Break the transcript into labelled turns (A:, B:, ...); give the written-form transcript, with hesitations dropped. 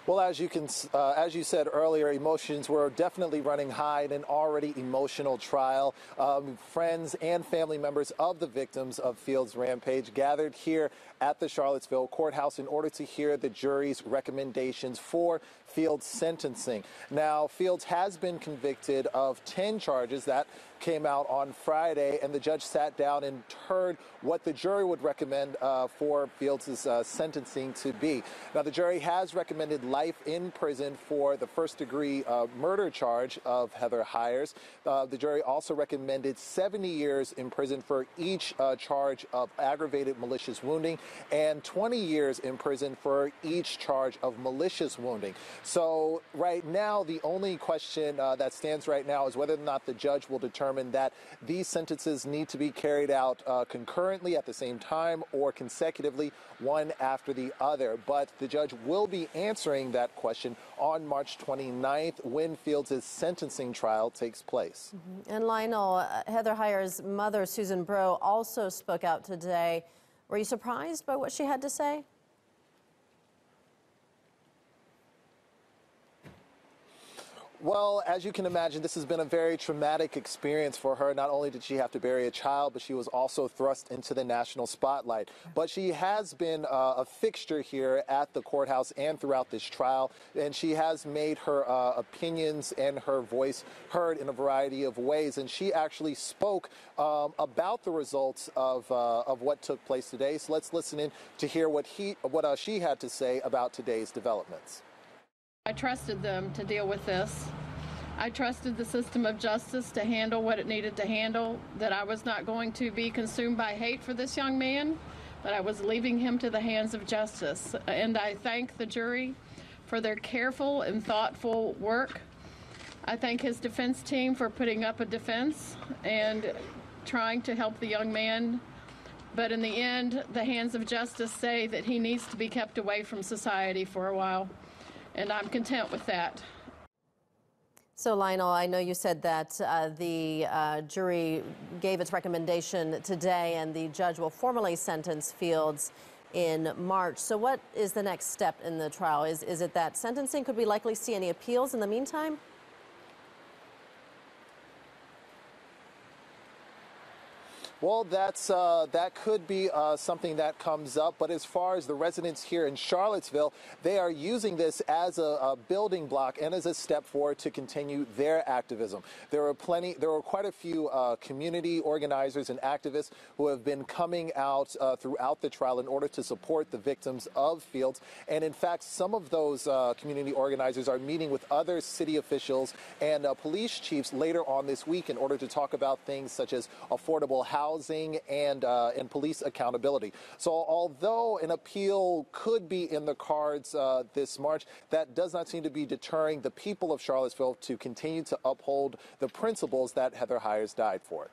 A: Well, as you said earlier, emotions were definitely running high in an already emotional trial. Friends and family members of the victims of Fields' rampage gathered here at the Charlottesville courthouse in order to hear the jury's recommendations for Fields' sentencing. Now, Fields has been convicted of 10 charges that came out on Friday, and the judge sat down and heard what the jury would recommend for Fields' sentencing to be. Now, the jury has recommended life in prison for the first-degree murder charge of Heather Hyers. The jury also recommended 70 years in prison for each charge of aggravated malicious wounding and 20 years in prison for each charge of malicious wounding. So right now, the only question that stands right now is whether or not the judge will determine that these sentences need to be carried out concurrently at the same time or consecutively, one after the other. But the judge will be answering that question on March 29th when Fields' sentencing trial takes place.
B: And Lionel, Heather Hyers' mother, Susan Breaux, also spoke out today. Were you surprised by what she had to say?
A: Well, as you can imagine, this has been a very traumatic experience for her. Not only did she have to bury a child, but she was also thrust into the national spotlight. But she has been a fixture here at the courthouse and throughout this trial, and she has made her opinions and her voice heard in a variety of ways. And she actually spoke about the results of what took place today. So let's listen in to hear what she had to say about today's developments.
C: I trusted them to deal with this. I trusted the system of justice to handle what it needed to handle, that I was not going to be consumed by hate for this young man, but I was leaving him to the hands of justice. And I thank the jury for their careful and thoughtful work. I thank his defense team for putting up a defense and trying to help the young man. But in the end, the hands of justice say that he needs to be kept away from society for a while. And I'm content with that.
B: So, Lionel, I know you said that the jury gave its recommendation today and the judge will formally sentence Fields in March. So what is the next step in the trial? Is it that sentencing? Could we likely see any appeals in the meantime?
A: Well, that could be something that comes up. But as far as the residents here in Charlottesville, they are using this as a building block and as a step forward to continue their activism. There were quite a few community organizers and activists who have been coming out throughout the trial in order to support the victims of Fields. And in fact, some of those community organizers are meeting with other city officials and police chiefs later on this week in order to talk about things such as affordable housing and police accountability. So although an appeal could be in the cards this March, that does not seem to be deterring the people of Charlottesville to continue to uphold the principles that Heather Hyers died for.